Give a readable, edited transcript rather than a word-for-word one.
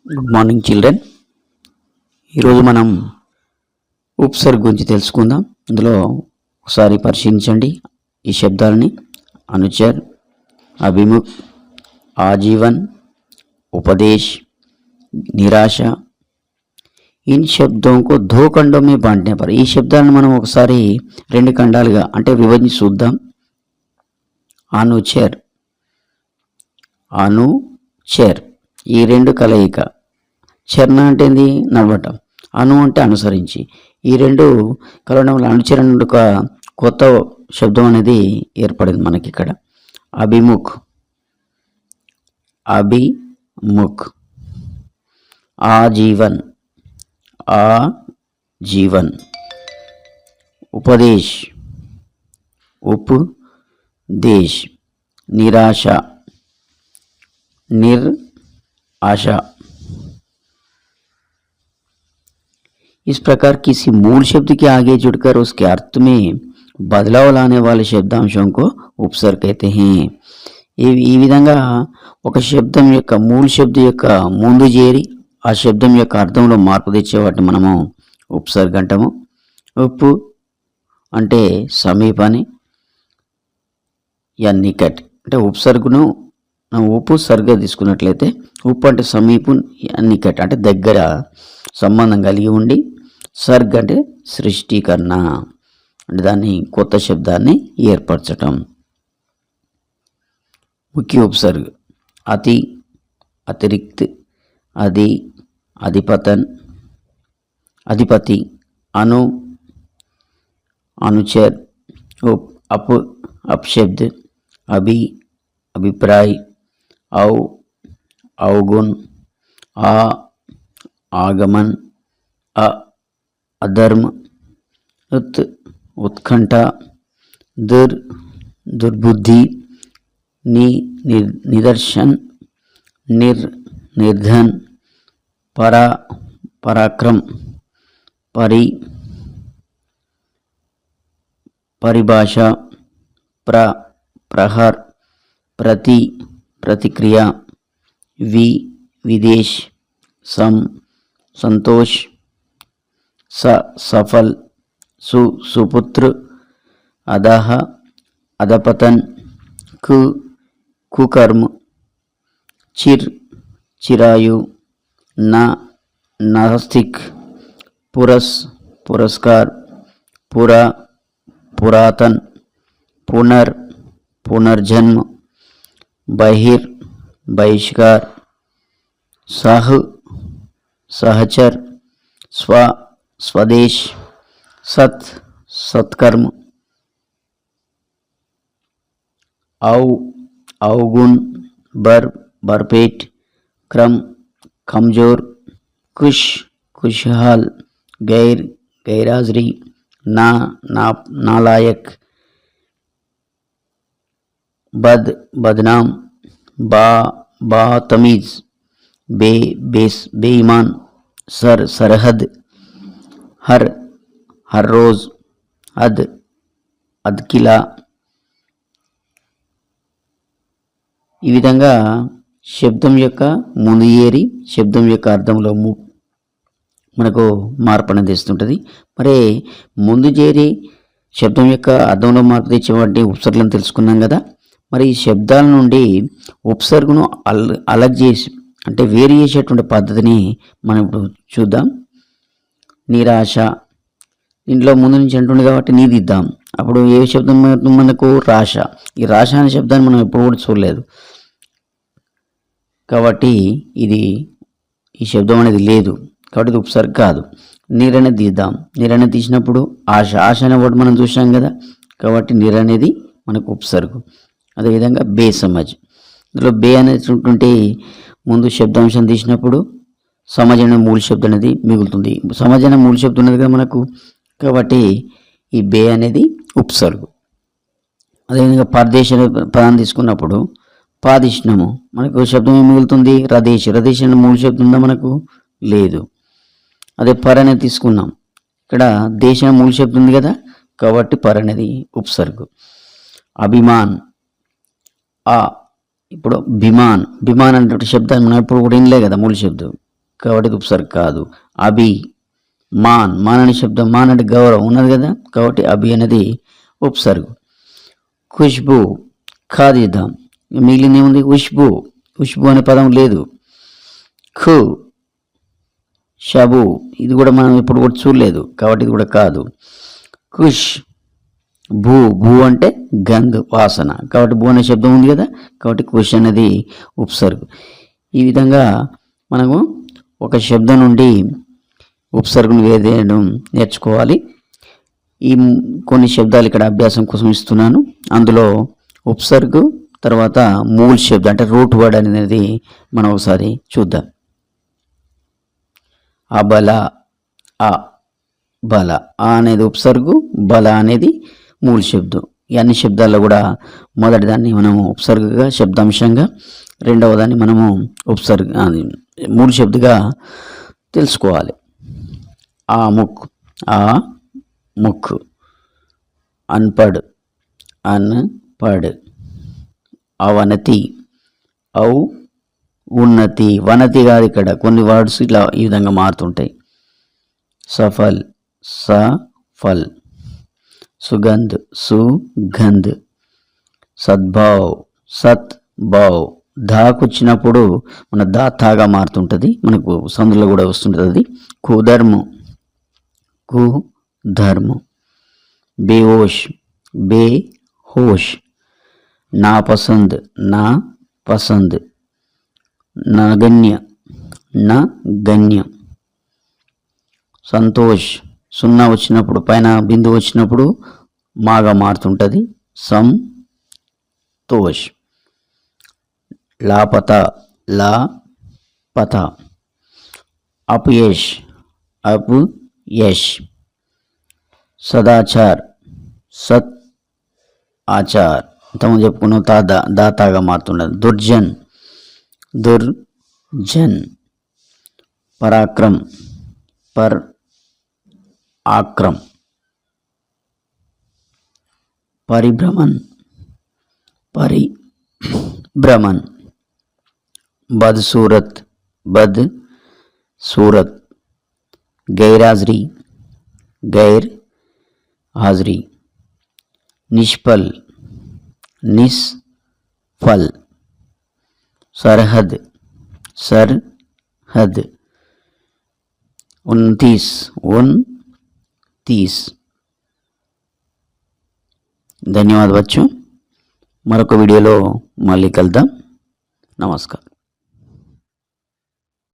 Good morning children. ఈరోజు మనం ఉపసర్గ గురించి తెలుసుకుందాం. ఇందులో ఒకసారి పరిశీలించండి ఈ శబ్దాలని. అనుచర్, అభిముఖ్, ఆజీవన్, ఉపదేश, నిరాశ. इन शब्दों को दो खंडों में बांटने पर ఈ శబ్దాలను మనం ఒకసారి రెండు ఖండాలుగా అంటే విభజించి చూద్దాం. అనుచర్, అనుచర్ ఈ రెండు కలయిక. చరణ అంటే ఏంది? నడవటం. అను అంటే అనుసరించి. ఈ రెండు కలవడం వల్ల అనుచరణ ఒక కొత్త శబ్దం అనేది ఏర్పడింది మనకి ఇక్కడ. అభిముఖ్, అభిముఖ్. ఆజీవన్, ఆజీవన్. ఉపదేश, उपदेश. निराशा, निराशा. इस प्रकार किसी मूल शब्द के आगे जुड़कर उसके अर्थ में बदलाव लाने वाले शब्दांशों को उपसर्ग कहते हैं. ఈ విధంగా ఒక శబ్దం యొక్క మూల శబ్దం యొక్క ముందు చేరి ఆ శబ్దం యొక్క అర్థంలో మార్పు తెచ్చే వాటిని మనము ఉపసర్గ అంటాము. ఉప్పు అంటే సమీపాన్ని, యా నికట్ అంటే ఉపసర్గను ఉప్పు సరిగ్గా తీసుకున్నట్లయితే ఉప్పు అంటే సమీపం, నికట్ అంటే దగ్గర సంబంధం కలిగి ఉండి, సర్గ అంటే సృష్టీకరణ అంటే దాన్ని కొత్త శబ్దాన్ని ఏర్పరచటం. ముఖ్య ఉపసర్గ అతి, అతిరిక్త్, అది, అధిపతన్, అధిపతి. అను, अनुचर. अप, अपशब्द. अभी, अभिप्राय. औ, अवगुण. आ, आगमन. अ, अधर्म. उत, उत्कंठा. दुर, दुर्बुद्धि. नि, निदर्शन. निर, निर्धन. परा, पराक्रम. परि, परिभाषा. प्र, प्रहर. प्रति, प्रतिक्रिया. वि, विदेश. सम, संतोष. स, सफल. सु, सुपुत्र. अधः, अधपतन. कु, कुकर्म. चिर, चिरायु. न, नास्तिक. पुरस, पुरस्कार. पुरा, पुरातन. पुनर, पुनर्जन्म. बहिर, बहिष्कार. सह, सहचर. स्व, स्वदेश. सत, सत्कर्म. औ, अवगुण. बर, बरपेट. क्रम, कमजोर. कुश, खुशहाल. गैर, गैरहाजिरी. ना, नालायक. बद, बदनाम. बा, बातमीज. बे, बेईमान. सर, सरहद. हर, हर रोज. अद, अदकिला. ఈ విధంగా శబ్దం యొక్క ముందు ఏరి శబ్దం యొక్క అర్థంలో మనకు మార్పు అనేది తెస్తుంటుంది. మరి ముందు చేరి శబ్దం యొక్క అర్థంలో మార్పు తెచ్చేటువంటి ఉపసర్గలను తెలుసుకున్నాం కదా. మరి ఈ శబ్దాల నుండి ఉపసర్గను అలగ్ చేసి అంటే వేరు చేసేటువంటి పద్ధతిని మనం ఇప్పుడు చూద్దాం. నిరాశ ఇంట్లో ముందు నుంచి అంటుంది కాబట్టి నీదిద్దాం. అప్పుడు ఏ శబ్దం మనకు? రాశ. ఈ రాశ అనే శబ్దాన్ని మనం ఎప్పుడు కూడా చూడలేదు కాబట్టి ఈ శబ్దం అనేది లేదు కాబట్టి ఇది ఉపసర్గ కాదు. నీరు అనేది తీద్దాం. నీరు అనేది తీసినప్పుడు ఆశ, ఆశ అనే వర్డ్ మనం చూసాం కదా కాబట్టి నీరు అనేది మనకు ఉపసర్గ. అదేవిధంగా బే సమజ్. ఇందులో బే అనేటువంటి ముందు శబ్దాంశం తీసినప్పుడు సమజ్ అనే మూల శబ్దం అనేది మిగులుతుంది. సమజ్ అనే మూల శబ్దం ఉన్నది కదా మనకు కాబట్టి ఈ బే అనేది ఉపసర్గ. అదేవిధంగా పరదేశ్ అనే పదాన్ని తీసుకున్నప్పుడు పాదిష్ణము మనకు శబ్దం ఏం మిగులుతుంది? రదేశ్. రదేశ్ అనే మూల శబ్దం ఉందా మనకు? లేదు. అదే పర్ అనేది తీసుకున్నాం. ఇక్కడ దేశం మూల శబ్దం ఉంది కదా కాబట్టి పర్ అనేది ఉపసర్గ. అభిమాన్. ఆ ఇప్పుడు బిమాన్. బిమాన్ అనే శబ్దాన్ని మనం ఇప్పుడు కూడా వినలే కదా మూల శబ్దం కాబట్టి ఇది ఉపసర్గ కాదు. అభి, మాన్, మాన్ అనే శబ్దం, మాన్ అంటే గౌరవం ఉన్నది కదా, కాబట్టి అభి అనేది ఉపసర్గ. ఖుష్బు, ఖాదీద్దాం, మిగిలిన ఏముంది, ఉష్బు, ఉష్బు అనే పదం లేదు. ఖు, షబు, ఇది కూడా మనం ఇప్పుడు కూడా చూడలేదు కాబట్టి ఇది కూడా కాదు. ఖుష్, భూ, భూ అంటే గంధ్, వాసన, కాబట్టి భూ అనే శబ్దం ఉంది కదా, కాబట్టి ఖుష్ అనేది ఉపసర్గ. ఈ విధంగా మనము ఒక శబ్దం నుండి ఉపసర్గను వేరేయడం నేర్చుకోవాలి. ఈ కొన్ని శబ్దాలు ఇక్కడ అభ్యాసం కోసం ఇస్తున్నాను. అందులో ఉపసర్గ తర్వాత మూల శబ్దం అంటే రూట్ వర్డ్ అనేది మనం ఒకసారి చూద్దాం. అబల, ఆ, బల, ఆ అనేది ఉపసర్గ, బల అనేది మూల శబ్దం. ఈ అన్ని శబ్దాల్లో కూడా మొదటి దాన్ని మనము ఉపసర్గగా శబ్దాంశంగా, రెండవ దాన్ని మనము ఉపసర్గ మూల శబ్దగా తెలుసుకోవాలి. ఆ ముక్, ఆ ముక్, అన్పడ్, అన్పడ్, అవనతి, ఔ ఉన్నతి, వనతి కాదు, ఇక్కడ కొన్ని వర్డ్స్ ఇట్లా ఈ విధంగా మారుతుంటాయి. సఫల్, సఫల్, సుగంధ్, సుగంధ్, సద్భావ్, సత్భావ్, ధాకు వచ్చినప్పుడు మన తాగా మారుతుంటుంది, మనకు సందులో కూడా వస్తుంటుంది అది. కుధర్ము, కుధర్ము, బేహోష్, బేహోష్, నా పసంద్, నా పసంద్, నగణ్య, నగణ్య, సంతోష్, సున్నా వచ్చినప్పుడు పైన బిందువు వచ్చినప్పుడు మాగా మారుతుంటుంది, సంతోష్. లాపత, లాపత, అపయష్, అపయష్, సదాచార్, సత్ ఆచార్, ఇంతకుముందు చెప్పుకున్నాం దాతాగా మారుతుండదు. దుర్జన్, దుర్జన్, పరాక్రమ్, పర్ ఆక్రమ్, పరిభ్రమణ్, పరిభ్రమణ్, బద్సూరత్, బద్సూరత్, గైర్హాజరీ, గైర్ హాజరీ, నిష్ఫల్, నిష్ఫల్, सरहद, सरहद, 29, 29. ధన్యవాదాలు బच्चों. మరొక వీడియోలో మళ్ళీ కలుద్దాం. నమస్కారం.